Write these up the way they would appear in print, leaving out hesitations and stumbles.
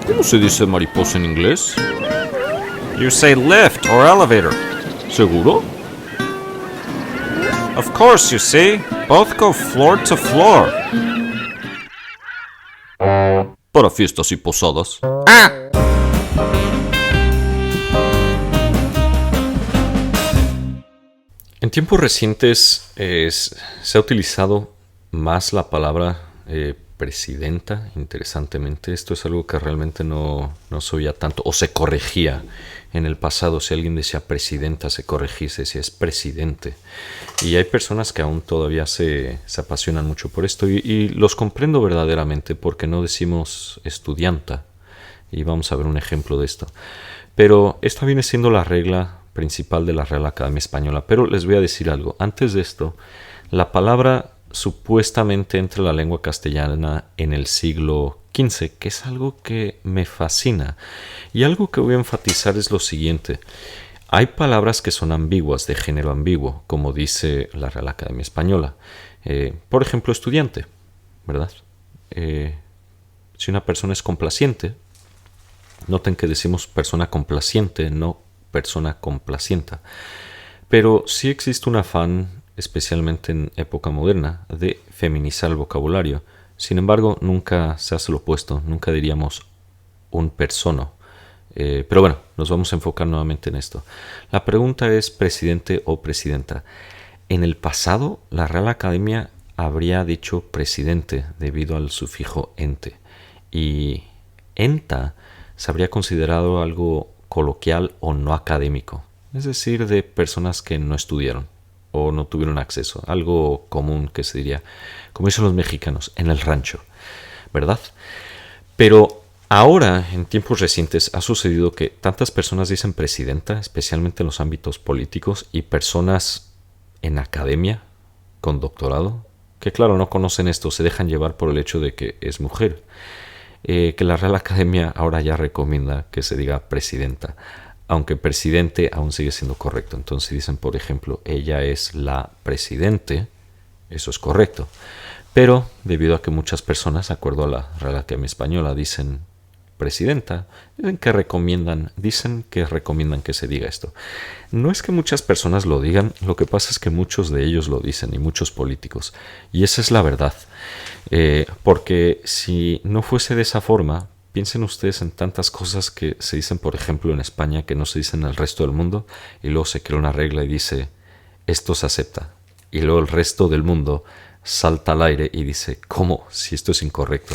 ¿Cómo se dice mariposa en inglés? You say lift or elevator. ¿Seguro? Of course, you see. Both go floor to floor. Para fiestas y posadas. En tiempos recientes se ha utilizado más la palabra presidenta, interesantemente. Esto es algo que realmente no se oía tanto, o se corregía en el pasado. Si alguien decía presidenta, se corregía, se decía es presidente. Y hay personas que aún todavía se apasionan mucho por esto, y los comprendo verdaderamente, porque no decimos estudianta, y vamos a ver un ejemplo de esto. Pero esta viene siendo la regla principal de la Real Academia Española. Pero les voy a decir algo. Antes de esto, la palabra supuestamente entra en la lengua castellana en el siglo XV, que es algo que me fascina. Y algo que voy a enfatizar es lo siguiente. Hay palabras que son ambiguas, de género ambiguo, como dice la Real Academia Española. Por ejemplo, estudiante, ¿verdad? Si una persona es complaciente, noten que decimos persona complaciente, no persona complacienta. Pero sí existe un afán, especialmente en época moderna, de feminizar el vocabulario. Sin embargo, nunca se hace lo opuesto, nunca diríamos un persono. Pero bueno, nos vamos a enfocar nuevamente en esto. La pregunta es presidente o presidenta. En el pasado, la Real Academia habría dicho presidente debido al sufijo ente. Y enta se habría considerado algo coloquial o no académico, es decir, de personas que no estudiaron o no tuvieron acceso, algo común que se diría, como dicen los mexicanos, en el rancho, ¿verdad? Pero ahora, en tiempos recientes, ha sucedido que tantas personas dicen presidenta, especialmente en los ámbitos políticos, y personas en academia, con doctorado, que claro, no conocen esto, se dejan llevar por el hecho de que es mujer. Que la Real Academia ahora ya recomienda que se diga presidenta, aunque presidente aún sigue siendo correcto. Entonces dicen, por ejemplo, ella es la presidente, eso es correcto. Pero debido a que muchas personas, de acuerdo a la Real Academia Española, dicen presidenta, dicen que recomiendan que se diga esto. No es que muchas personas lo digan, lo que pasa es que muchos de ellos lo dicen, y muchos políticos. Y esa es la verdad. Porque si no fuese de esa forma, piensen ustedes en tantas cosas que se dicen, por ejemplo, en España, que no se dicen en el resto del mundo, y luego se crea una regla y dice, esto se acepta. Y luego el resto del mundo salta al aire y dice, ¿cómo? Si esto es incorrecto.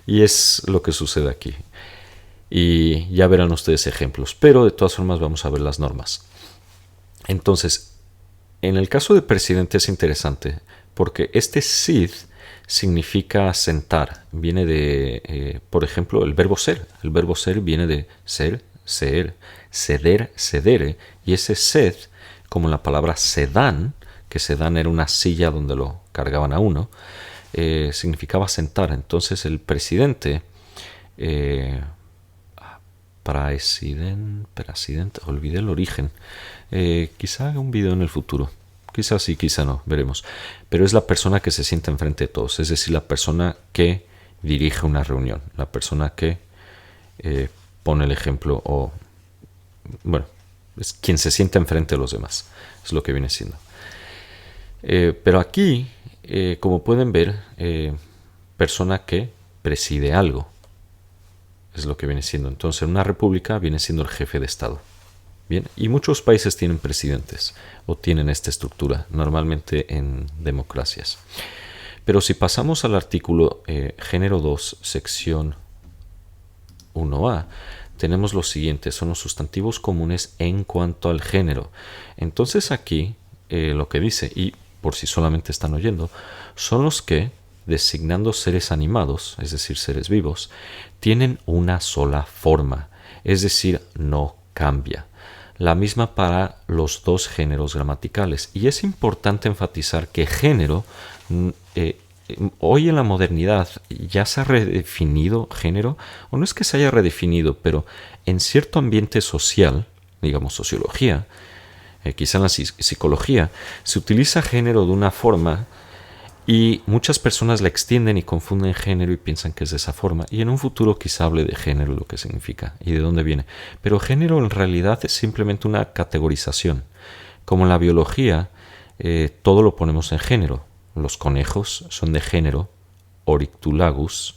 Y es lo que sucede aquí. Y ya verán ustedes ejemplos. Pero de todas formas vamos a ver las normas. Entonces, en el caso de presidente es interesante, porque este sid significa sentar. Viene de, por ejemplo, el verbo ser. El verbo ser viene de ser, ser, ceder, cedere. Y ese sed, como la palabra sedán, que sedán era una silla donde lo cargaban a uno, significaba sentar. Entonces el presidente, presidente, olvidé el origen. Quizá haga un video en el futuro. Quizá sí, quizá no, veremos. Pero es la persona que se sienta enfrente de todos, es decir, la persona que dirige una reunión, la persona que pone el ejemplo, o bueno, es quien se sienta enfrente de los demás, es lo que viene siendo. Pero aquí, como pueden ver, persona que preside algo, es lo que viene siendo. Entonces, en una república viene siendo el jefe de Estado. Bien, y muchos países tienen presidentes o tienen esta estructura, normalmente en democracias. Pero si pasamos al artículo género 2, sección 1A, tenemos lo siguiente, son los sustantivos comunes en cuanto al género. Entonces aquí lo que dice, y por si solamente están oyendo, son los que, designando seres animados, es decir, seres vivos, tienen una sola forma, es decir, no cambia. La misma para los dos géneros gramaticales. Y es importante enfatizar que género, hoy en la modernidad ya se ha redefinido género, o no es que se haya redefinido, pero en cierto ambiente social, digamos sociología, quizá en la psicología, se utiliza género de una forma Y muchas personas la extienden y confunden género y piensan que es de esa forma. Y en un futuro quizá hable de género, lo que significa y de dónde viene. Pero género en realidad es simplemente una categorización. Como en la biología, todo lo ponemos en género. Los conejos son de género Oryctolagus,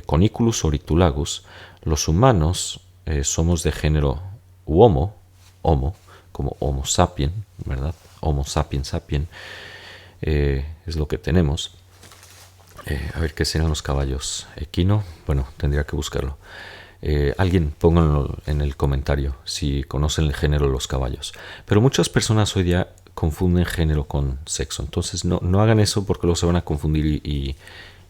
Coniculus oryctolagus. Los humanos somos de género Homo, como Homo sapien, ¿verdad? Homo sapiens sapien. Es lo que tenemos. A ver qué serán los caballos. Equino, bueno, tendría que buscarlo. Alguien pónganlo en el comentario si conocen el género de los caballos. Pero muchas personas hoy día confunden género con sexo. Entonces no hagan eso porque luego se van a confundir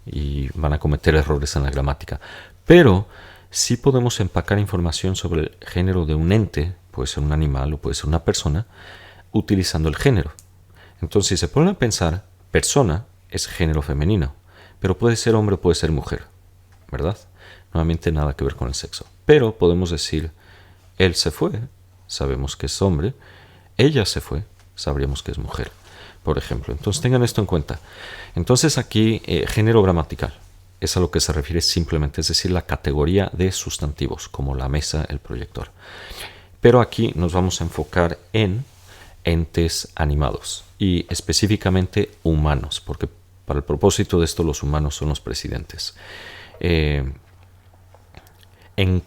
y van a cometer errores en la gramática. Pero sí podemos empacar información sobre el género de un ente, puede ser un animal o puede ser una persona, utilizando el género. Entonces, si se ponen a pensar, persona es género femenino, pero puede ser hombre o puede ser mujer, ¿verdad? Nuevamente nada que ver con el sexo. Pero podemos decir, él se fue, sabemos que es hombre, ella se fue, sabríamos que es mujer, por ejemplo. Entonces tengan esto en cuenta. Entonces aquí, género gramatical, es a lo que se refiere simplemente, es decir, la categoría de sustantivos, como la mesa, el proyector. Pero aquí nos vamos a enfocar en entes animados y específicamente humanos, porque para el propósito de esto los humanos son los presidentes. En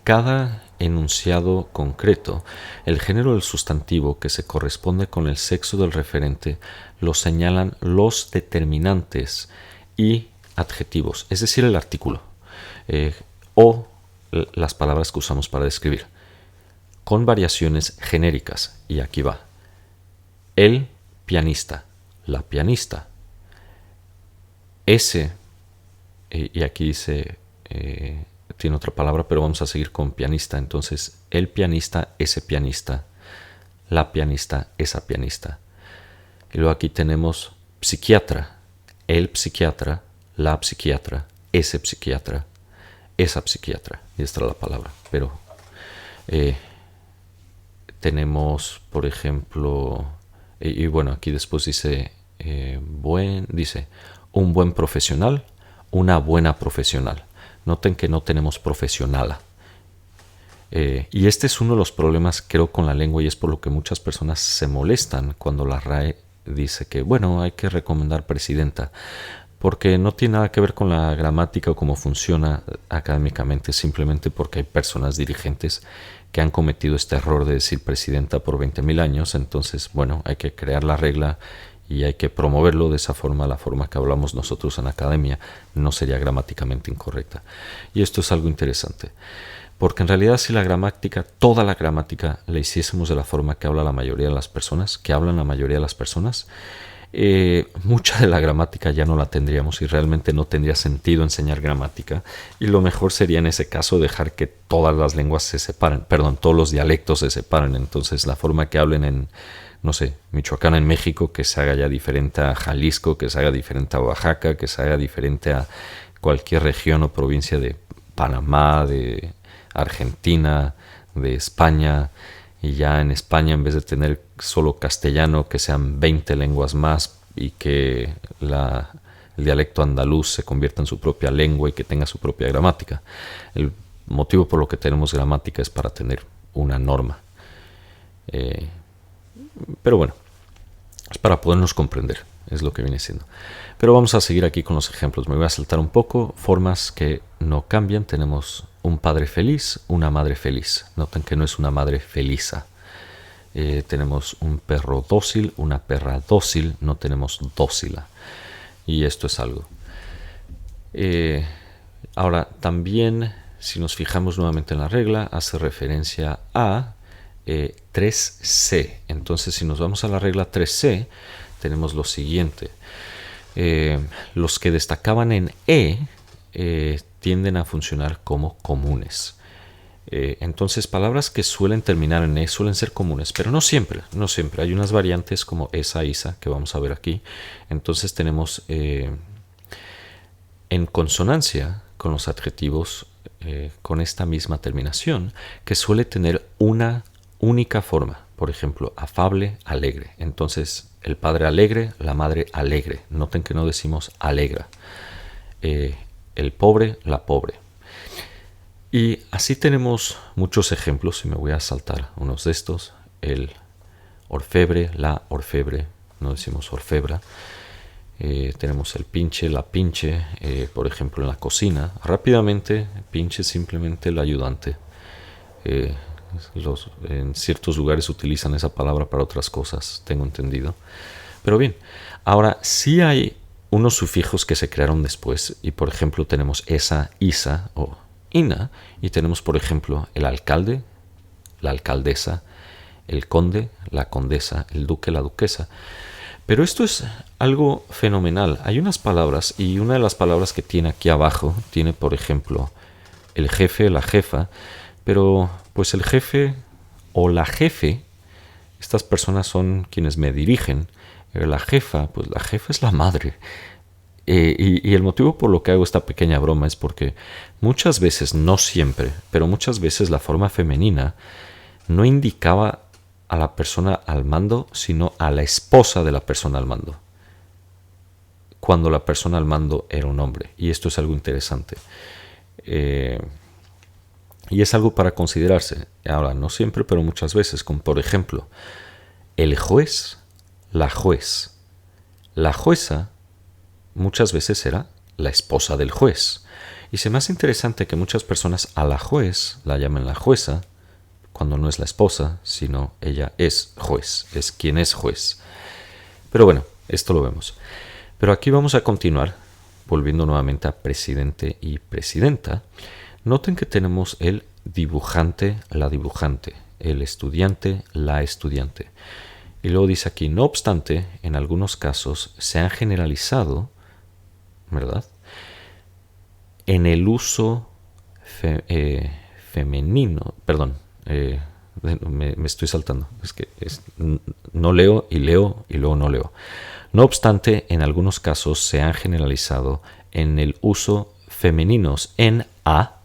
cada enunciado concreto, el género del sustantivo que se corresponde con el sexo del referente lo señalan los determinantes y adjetivos, es decir, el artículo o las palabras que usamos para describir, con variaciones genéricas. Y aquí va: el pianista, la pianista, ese, y aquí dice, tiene otra palabra, pero vamos a seguir con pianista. Entonces, el pianista, ese pianista, la pianista, esa pianista. Y luego aquí tenemos psiquiatra, el psiquiatra, la psiquiatra, ese psiquiatra, esa psiquiatra. Y esta es la palabra. Pero tenemos, por ejemplo, y bueno, aquí después dice, dice un buen profesional, una buena profesional. Noten que no tenemos profesionala. Y este es uno de los problemas, creo, con la lengua, y es por lo que muchas personas se molestan cuando la RAE dice que, bueno, hay que recomendar presidenta, porque no tiene nada que ver con la gramática o cómo funciona académicamente, simplemente porque hay personas dirigentes que han cometido este error de decir presidenta por 20.000 años. Entonces, bueno, hay que crear la regla y hay que promoverlo de esa forma. La forma que hablamos nosotros en academia no sería gramáticamente incorrecta. Y esto es algo interesante, porque en realidad si la gramática, toda la gramática, la hiciésemos de la forma que habla la mayoría de las personas, que hablan la mayoría de las personas, mucha de la gramática ya no la tendríamos y realmente no tendría sentido enseñar gramática. Y lo mejor sería en ese caso dejar que todas las lenguas se separen, todos los dialectos se separen. Entonces la forma que hablen en, no sé, Michoacán en México, que se haga ya diferente a Jalisco, que se haga diferente a Oaxaca, que se haga diferente a cualquier región o provincia de Panamá, de Argentina, de España. Y ya en España, en vez de tener solo castellano, que sean 20 lenguas más y que el dialecto andaluz se convierta en su propia lengua y que tenga su propia gramática. El motivo por lo que tenemos gramática es para tener una norma. Pero bueno, es para podernos comprender, es lo que viene siendo. Pero vamos a seguir aquí con los ejemplos. Me voy a saltar un poco. Formas que no cambian. Tenemos un padre feliz, una madre feliz. Noten que no es una madre feliza. Tenemos un perro dócil, una perra dócil. No tenemos dócila. Y esto es algo. Ahora, también, si nos fijamos nuevamente en la regla, hace referencia a 3C. Entonces, si nos vamos a la regla 3C, tenemos lo siguiente. Los que destacaban en tienden a funcionar como comunes. Entonces, palabras que suelen terminar en suelen ser comunes, pero no siempre. Hay unas variantes como esa, isa, que vamos a ver aquí. Entonces tenemos en consonancia con los adjetivos con esta misma terminación, que suele tener una única forma. Por ejemplo, afable, alegre. Entonces, el padre alegre, la madre alegre. Noten que no decimos alegra. El pobre, la pobre. Y así tenemos muchos ejemplos, y me voy a saltar unos de estos. El orfebre, la orfebre, no decimos orfebra. Tenemos el pinche, la pinche, por ejemplo en la cocina. Rápidamente, pinche es simplemente el ayudante. En ciertos lugares utilizan esa palabra para otras cosas, tengo entendido. Pero bien, ahora sí hay unos sufijos que se crearon después, y por ejemplo tenemos esa, isa o ina, y tenemos por ejemplo el alcalde, la alcaldesa, el conde, la condesa, el duque, la duquesa. Pero esto es algo fenomenal. Hay unas palabras, y una de las palabras que tiene aquí abajo tiene por ejemplo el jefe, la jefa, pero pues el jefe o la jefe, estas personas son quienes me dirigen. La jefa, pues la jefa es la madre. Y el motivo por lo que hago esta pequeña broma es porque muchas veces, no siempre, pero muchas veces la forma femenina no indicaba a la persona al mando, sino a la esposa de la persona al mando, cuando la persona al mando era un hombre. Y esto es algo interesante. Y es algo para considerarse. Ahora, no siempre, pero muchas veces, como por ejemplo, el juez, la juez. La jueza muchas veces era la esposa del juez. Y se me hace interesante que muchas personas a la juez la llamen la jueza, cuando no es la esposa, sino ella es juez, es quien es juez. Pero bueno, esto lo vemos. Pero aquí vamos a continuar, volviendo nuevamente a presidente y presidenta. Noten que tenemos el dibujante, la dibujante, el estudiante, la estudiante. Y luego dice aquí, no obstante, en algunos casos se han generalizado, ¿verdad?, en el uso femenino, perdón, me estoy saltando, es que no leo y luego no leo. No obstante, en algunos casos se han generalizado en el uso femeninos en a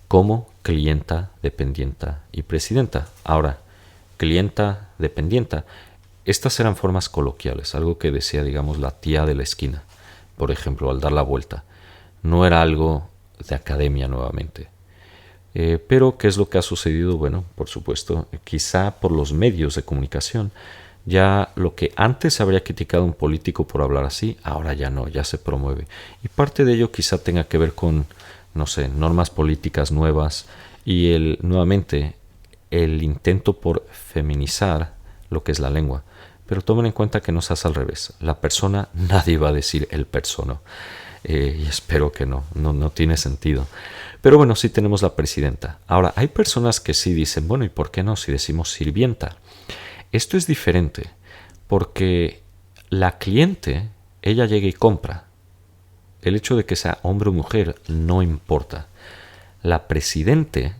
como clienta, dependienta y presidenta. Ahora, clienta, dependienta, estas eran formas coloquiales, algo que decía, digamos, la tía de la esquina, por ejemplo, al dar la vuelta. No era algo de academia nuevamente. Pero, ¿qué es lo que ha sucedido? Bueno, por supuesto, quizá por los medios de comunicación, ya lo que antes se habría criticado a un político por hablar así, ahora ya no, ya se promueve. Y parte de ello quizá tenga que ver con, no sé, normas políticas nuevas y nuevamente el intento por feminizar lo que es la lengua. Pero tomen en cuenta que no se hace al revés. La persona, nadie va a decir el persono. Y espero que no tiene sentido. Pero bueno, sí tenemos la presidenta. Ahora, hay personas que sí dicen, bueno, ¿y por qué no si decimos sirvienta? Esto es diferente, porque la cliente, ella llega y compra. El hecho de que sea hombre o mujer no importa. La presidente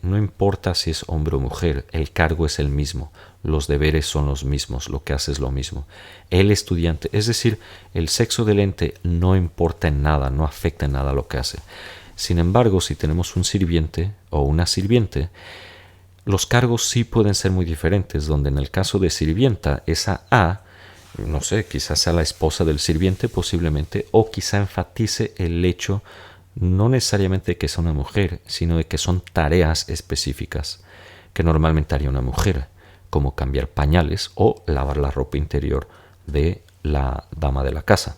no importa si es hombre o mujer, el cargo es el mismo, los deberes son los mismos, lo que hace es lo mismo. El estudiante, es decir, el sexo del ente no importa en nada, no afecta en nada lo que hace. Sin embargo, si tenemos un sirviente o una sirviente, los cargos sí pueden ser muy diferentes, donde en el caso de sirvienta, esa A, no sé, quizás sea la esposa del sirviente posiblemente, o quizá enfatice el hecho no necesariamente de que sea una mujer, sino de que son tareas específicas que normalmente haría una mujer, como cambiar pañales o lavar la ropa interior de la dama de la casa,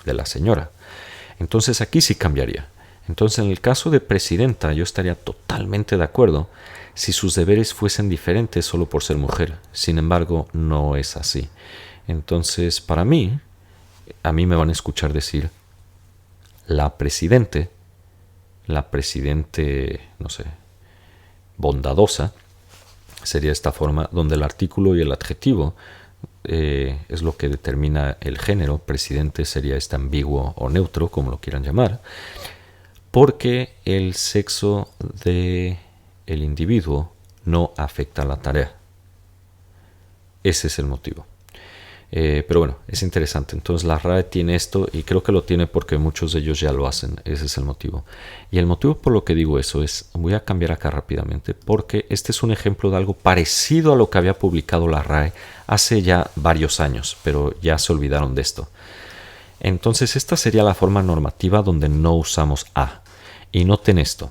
de la señora. Entonces aquí sí cambiaría. Entonces en el caso de presidenta yo estaría totalmente de acuerdo si sus deberes fuesen diferentes solo por ser mujer. Sin embargo, no es así. Entonces para mí, a mí me van a escuchar decir la presidente, no sé, bondadosa, sería esta forma, donde el artículo y el adjetivo es lo que determina el género. Presidente sería este ambiguo o neutro, como lo quieran llamar, porque el sexo del individuo no afecta a la tarea. Ese es el motivo. Pero bueno, es interesante. Entonces la RAE tiene esto y creo que lo tiene porque muchos de ellos ya lo hacen. Ese es el motivo. Y el motivo por lo que digo eso es, voy a cambiar acá rápidamente porque este es un ejemplo de algo parecido a lo que había publicado la RAE hace ya varios años, pero ya se olvidaron de esto. Entonces esta sería la forma normativa donde no usamos a. Y noten esto.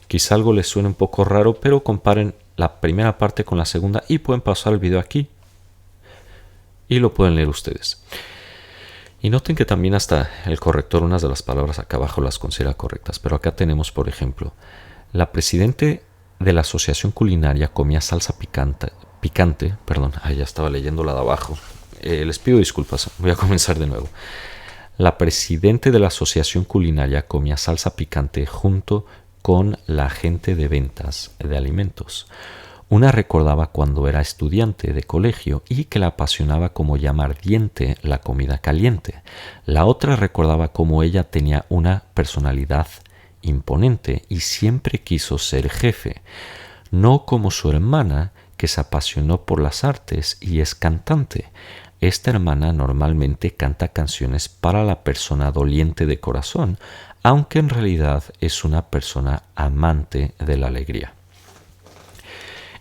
Quizá algo les suene un poco raro, pero comparen la primera parte con la segunda y pueden pasar el video aquí y lo pueden leer ustedes. Y noten que también hasta el corrector unas de las palabras acá abajo las considera correctas. Pero acá tenemos, por ejemplo, la presidente de la Asociación Culinaria comía salsa picante. Ya estaba leyendo la de abajo. Les pido disculpas, voy a comenzar de nuevo. La presidente de la Asociación Culinaria comía salsa picante junto con la agente de ventas de alimentos. Una recordaba cuando era estudiante de colegio y que la apasionaba como llama ardiente la comida caliente. La otra recordaba cómo ella tenía una personalidad imponente y siempre quiso ser jefe, no como su hermana que se apasionó por las artes y es cantante. Esta hermana normalmente canta canciones para la persona doliente de corazón, aunque en realidad es una persona amante de la alegría.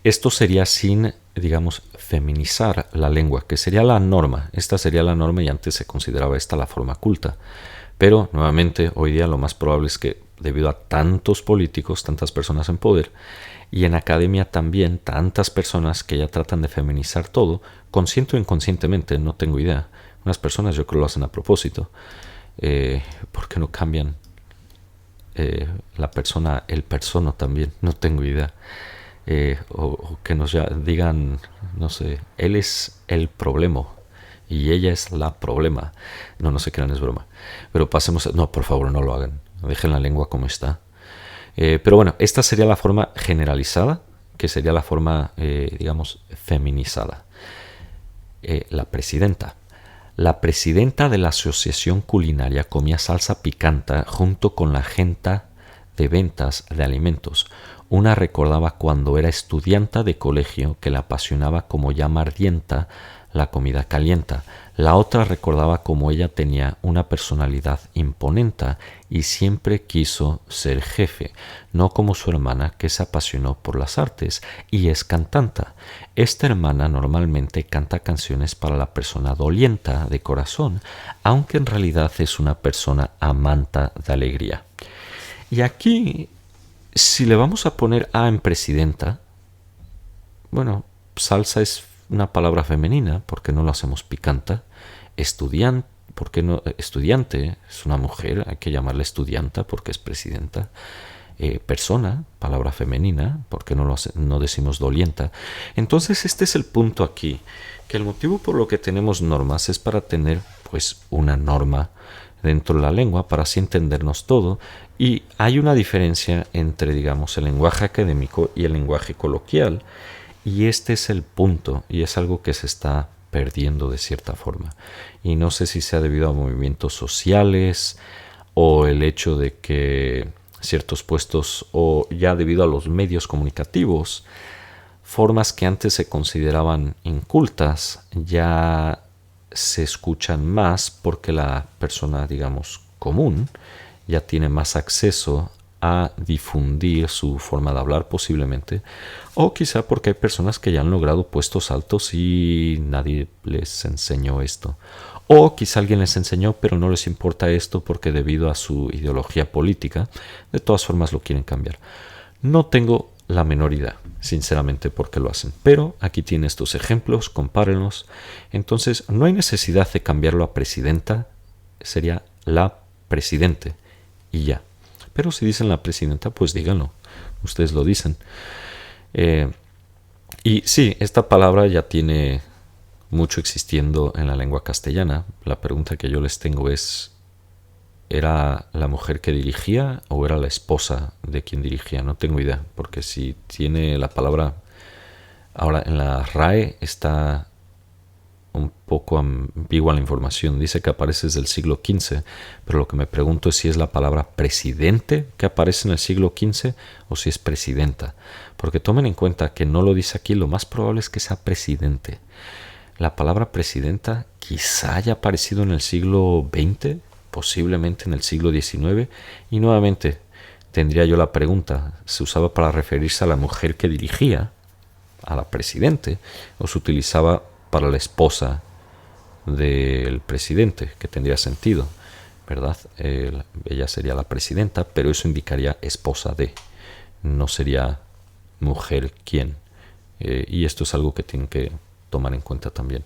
Esto sería sin, digamos, feminizar la lengua, que sería la norma. Esta sería la norma y antes se consideraba esta la forma culta. Pero, nuevamente, hoy día lo más probable es que debido a tantos políticos, tantas personas en poder, y en academia también tantas personas que ya tratan de feminizar todo, consciente o inconscientemente, no tengo idea. Unas personas yo creo lo hacen a propósito. ¿Por qué no cambian la persona, el persono también? No tengo idea. O que nos digan, no sé, él es el problema y ella es la problema. No se crean, es broma. Pero pasemos, no, por favor, no lo hagan. Dejen la lengua como está. Pero bueno, esta sería la forma generalizada, que sería la forma, digamos, feminizada. La presidenta. La presidenta de la Asociación Culinaria comía salsa picante junto con la agente de ventas de alimentos. Una recordaba cuando era estudiante de colegio que la apasionaba como llama ardiente la comida caliente. La otra recordaba como ella tenía una personalidad imponente y siempre quiso ser jefe, no como su hermana que se apasionó por las artes y es cantante. Esta hermana normalmente canta canciones para la persona doliente de corazón, aunque en realidad es una persona amante de alegría. Y aquí, si le vamos a poner A en presidenta, bueno, salsa es una palabra femenina, ¿por qué no lo hacemos picante? Estudiante, ¿por qué no? Estudiante es una mujer, hay que llamarla estudianta porque es presidenta. Persona, palabra femenina, ¿por qué no decimos dolienta? Entonces este es el punto aquí, que el motivo por lo que tenemos normas es para tener pues una norma dentro de la lengua para así entendernos todo, y hay una diferencia entre, digamos, el lenguaje académico y el lenguaje coloquial, y este es el punto, y es algo que se está perdiendo de cierta forma, y no sé si sea debido a movimientos sociales o el hecho de que ciertos puestos, o ya debido a los medios comunicativos, formas que antes se consideraban incultas ya se escuchan más porque la persona, digamos, común ya tiene más acceso a difundir su forma de hablar posiblemente, o quizá porque hay personas que ya han logrado puestos altos y nadie les enseñó esto, o quizá alguien les enseñó pero no les importa esto porque debido a su ideología política de todas formas lo quieren cambiar. No tengo la menor idea, sinceramente, por qué lo hacen, pero aquí tiene estos ejemplos, compárenlos. Entonces no hay necesidad de cambiarlo a presidenta, sería la presidente y ya. Pero si dicen la presidenta, pues díganlo, ustedes lo dicen. Y sí, esta palabra ya tiene mucho existiendo en la lengua castellana. La pregunta que yo les tengo es, ¿era la mujer que dirigía o era la esposa de quien dirigía? No tengo idea, porque si tiene la palabra, ahora en la RAE está un poco ambigua la información, dice que aparece desde el siglo XV, pero lo que me pregunto es si es la palabra presidente que aparece en el siglo XV o si es presidenta, porque tomen en cuenta que no lo dice aquí, lo más probable es que sea presidente. La palabra presidenta quizá haya aparecido en el siglo XX, posiblemente en el siglo XIX, y nuevamente tendría yo la pregunta, ¿se usaba para referirse a la mujer que dirigía, a la presidente, o se utilizaba para la esposa del presidente, que tendría sentido, ¿verdad? Ella sería la presidenta, pero eso indicaría esposa de, no sería mujer quien. Y esto es algo que tienen que tomar en cuenta también.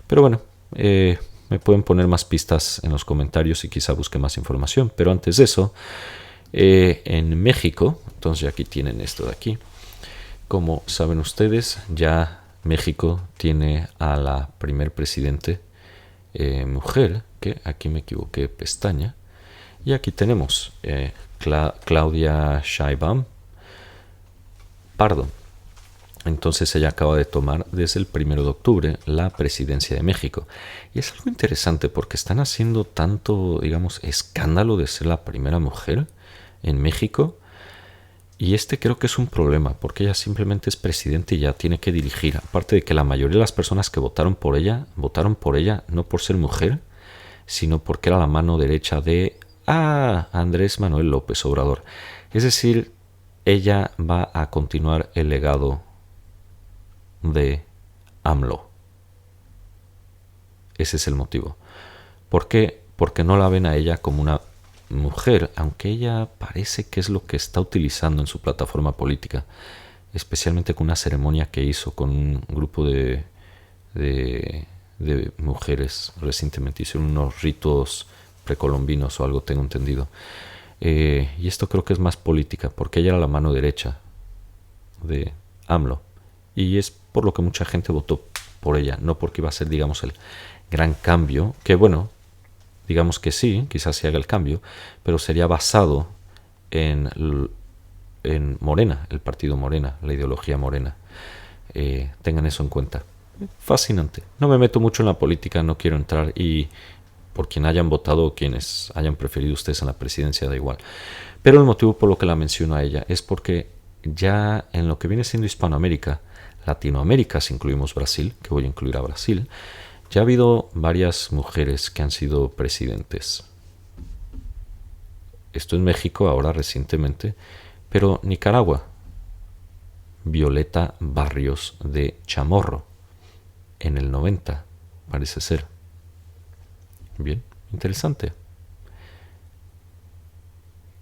Pero bueno, me pueden poner más pistas en los comentarios y quizá busque más información. Pero antes de eso, en México, entonces aquí tienen esto de aquí. Como saben ustedes, ya México tiene a la primer presidente mujer, que aquí me equivoqué, pestaña. Y aquí tenemos Claudia Sheinbaum Pardo. Entonces ella acaba de tomar desde el 1 de octubre la presidencia de México. Y es algo interesante porque están haciendo tanto, digamos, escándalo de ser la primera mujer en México. Y creo que es un problema porque ella simplemente es presidente y ya tiene que dirigir. Aparte de que la mayoría de las personas que votaron por ella no por ser mujer, sino porque era la mano derecha de Andrés Manuel López Obrador. Es decir, ella va a continuar el legado de AMLO. Ese es el motivo. ¿Por qué? Porque no la ven a ella como una mujer, aunque ella parece que es lo que está utilizando en su plataforma política, especialmente con una ceremonia que hizo con un grupo de mujeres recientemente. Hicieron unos ritos precolombinos o algo, tengo entendido. Y esto creo que es más política, porque ella era la mano derecha de AMLO. Y es por lo que mucha gente votó por ella, no porque iba a ser, digamos, el gran cambio, que bueno, digamos que sí, quizás se haga el cambio, pero sería basado en Morena, el partido Morena, la ideología Morena. Tengan eso en cuenta. Fascinante. No me meto mucho en la política, no quiero entrar, y por quien hayan votado o quienes hayan preferido ustedes en la presidencia da igual. Pero el motivo por lo que la menciono a ella es porque ya en lo que viene siendo Hispanoamérica, Latinoamérica, si incluimos Brasil, que voy a incluir a Brasil, ya ha habido varias mujeres que han sido presidentes. Esto en México ahora recientemente, pero Nicaragua, Violeta Barrios de Chamorro, en el 90, parece ser. Bien, interesante.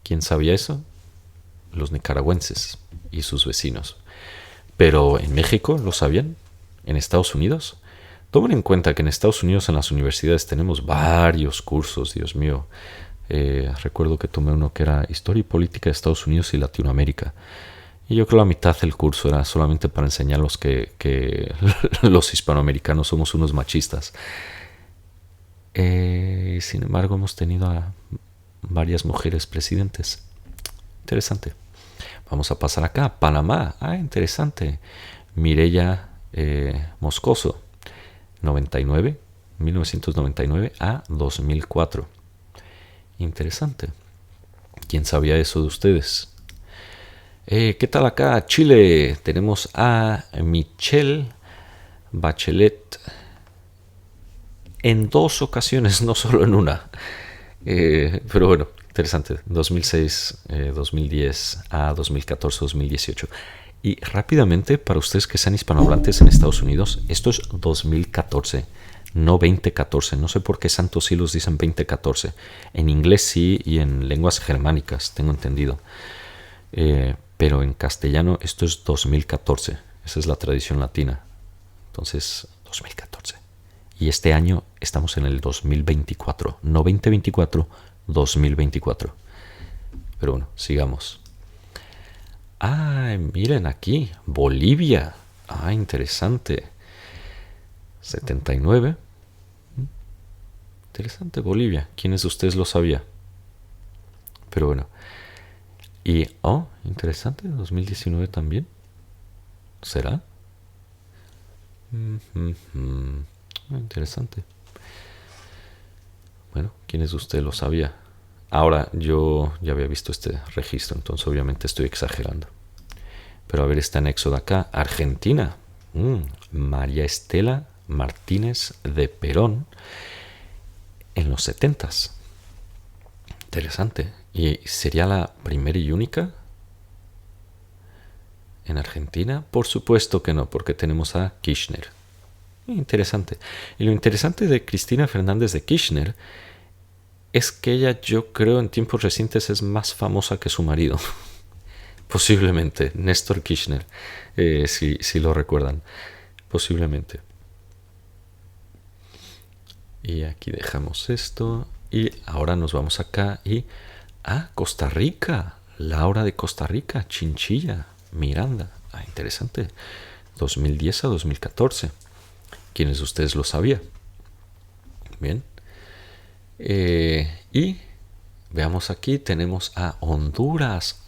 ¿Quién sabía eso? Los nicaragüenses y sus vecinos. Pero en México lo sabían, en Estados Unidos. Tomen en cuenta que en Estados Unidos en las universidades tenemos varios cursos, Dios mío. Recuerdo que tomé uno que era Historia y Política de Estados Unidos y Latinoamérica. Y yo creo que la mitad del curso era solamente para enseñarlos que los hispanoamericanos somos unos machistas. Sin embargo, hemos tenido a varias mujeres presidentes. Interesante. Vamos a pasar acá, a Panamá. Interesante. Mireya Moscoso, 1999 a 2004. Interesante. ¿Quién sabía eso de ustedes? ¿Qué tal acá? Chile. Tenemos a Michelle Bachelet en 2 ocasiones, no solo en una. Pero bueno, interesante. 2006, 2010 a 2014, 2018. Y rápidamente, para ustedes que sean hispanohablantes en Estados Unidos, esto es 2014, no 2014. No sé por qué santos cielos dicen 2014. En inglés sí y en lenguas germánicas, tengo entendido. Pero en castellano esto es 2014. Esa es la tradición latina. Entonces, 2014. Y este año estamos en el 2024. No 2024, 2024. Pero bueno, sigamos. Miren aquí, Bolivia. Interesante. 79. Interesante, Bolivia. ¿Quiénes de ustedes lo sabía? Pero bueno. Y, interesante, 2019 también. ¿Será? Interesante. Bueno, ¿quiénes de ustedes lo sabía? Ahora, yo ya había visto este registro, entonces obviamente estoy exagerando. Pero a ver este anexo de acá. Argentina. María Estela Martínez de Perón en los 70s. Interesante. ¿Y sería la primera y única en Argentina? Por supuesto que no, porque tenemos a Kirchner. Interesante. Y lo interesante de Cristina Fernández de Kirchner es que ella, yo creo, en tiempos recientes es más famosa que su marido. Posiblemente, Néstor Kirchner, si lo recuerdan. Posiblemente. Y aquí dejamos esto. Y ahora nos vamos acá y... Costa Rica. Laura de Costa Rica. Chinchilla. Miranda. Interesante. 2010 a 2014. ¿Quiénes de ustedes lo sabían? Bien. Y veamos aquí, tenemos a Honduras.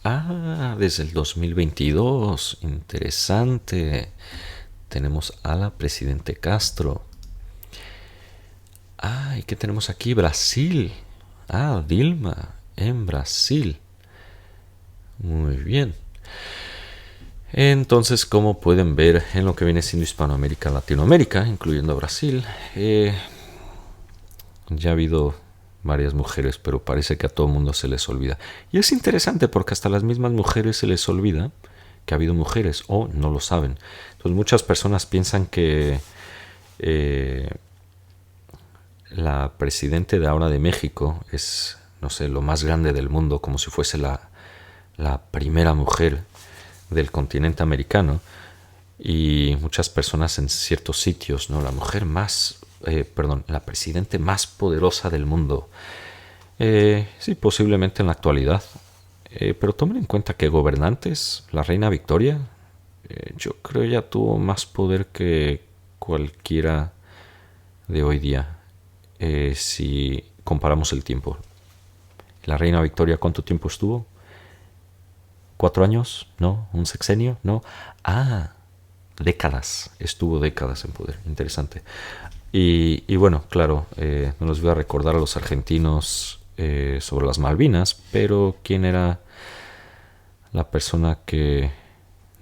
Desde el 2022. Interesante. Tenemos a la presidente Castro. ¿Y qué tenemos aquí? Brasil. Dilma en Brasil. Muy bien. Entonces, como pueden ver en lo que viene siendo Hispanoamérica, Latinoamérica, incluyendo Brasil, ya ha habido varias mujeres, pero parece que a todo el mundo se les olvida. Y es interesante porque hasta las mismas mujeres se les olvida que ha habido mujeres o no lo saben. Entonces muchas personas piensan que la presidenta de ahora de México es, no sé, lo más grande del mundo, como si fuese la primera mujer del continente americano. Y muchas personas en ciertos sitios, ¿no? La presidenta más poderosa del mundo. Sí, posiblemente en la actualidad. Pero tomen en cuenta que gobernantes, la reina Victoria, yo creo ella tuvo más poder que cualquiera de hoy día. Si comparamos el tiempo. La reina Victoria, ¿cuánto tiempo estuvo? ¿4 años? ¿No? ¿Un sexenio? ¿No? Décadas. Estuvo décadas en poder. Interesante. Y bueno, claro, no les voy a recordar a los argentinos sobre las Malvinas, pero ¿quién era la persona que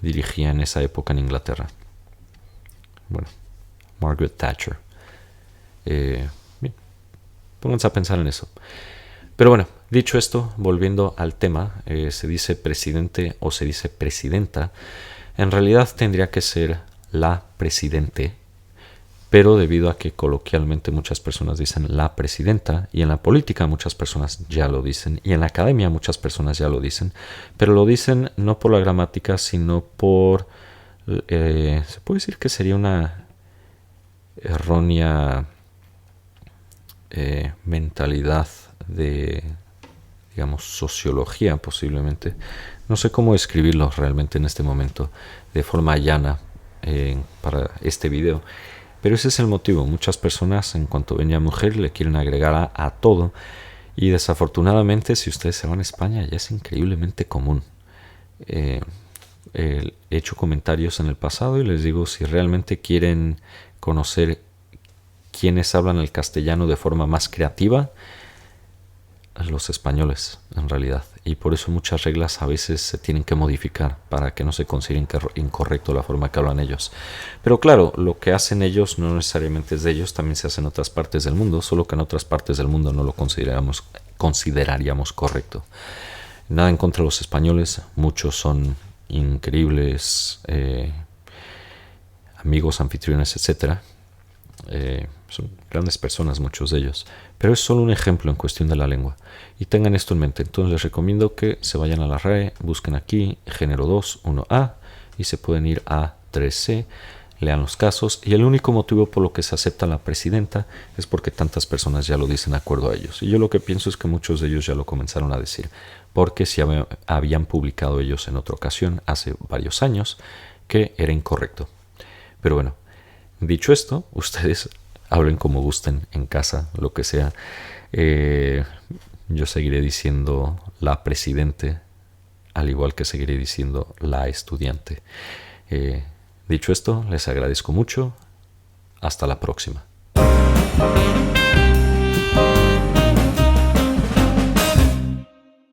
dirigía en esa época en Inglaterra? Bueno, Margaret Thatcher. Bien, pónganse a pensar en eso. Pero bueno, dicho esto, volviendo al tema, se dice presidente o se dice presidenta. En realidad tendría que ser la presidente, pero debido a que coloquialmente muchas personas dicen la presidenta, y en la política muchas personas ya lo dicen, y en la academia muchas personas ya lo dicen, pero lo dicen no por la gramática, sino por... se puede decir que sería una errónea mentalidad de, digamos, sociología posiblemente. No sé cómo escribirlo realmente en este momento de forma llana para este video, pero ese es el motivo. Muchas personas, en cuanto ven a mujer, le quieren agregar a todo, y desafortunadamente, si ustedes se van a España, ya es increíblemente común. He hecho comentarios en el pasado y les digo, si realmente quieren conocer quiénes hablan el castellano de forma más creativa, los españoles, en realidad. Y por eso muchas reglas a veces se tienen que modificar para que no se considere incorrecto la forma que hablan ellos. Pero claro, lo que hacen ellos no necesariamente es de ellos, también se hace en otras partes del mundo, solo que en otras partes del mundo no lo consideraríamos correcto. Nada en contra de los españoles, muchos son increíbles amigos, anfitriones, etcétera. Son grandes personas muchos de ellos, pero es solo un ejemplo en cuestión de la lengua, y tengan esto en mente. Entonces les recomiendo que se vayan a la RAE, busquen aquí género 2, 1A, y se pueden ir a 3C, lean los casos, y el único motivo por lo que se acepta la presidenta es porque tantas personas ya lo dicen de acuerdo a ellos, y yo lo que pienso es que muchos de ellos ya lo comenzaron a decir, porque si habían publicado ellos en otra ocasión hace varios años que era incorrecto. Pero bueno, dicho esto, ustedes hablen como gusten en casa, lo que sea. Yo seguiré diciendo la presidente, al igual que seguiré diciendo la estudiante. Dicho esto, les agradezco mucho. Hasta la próxima.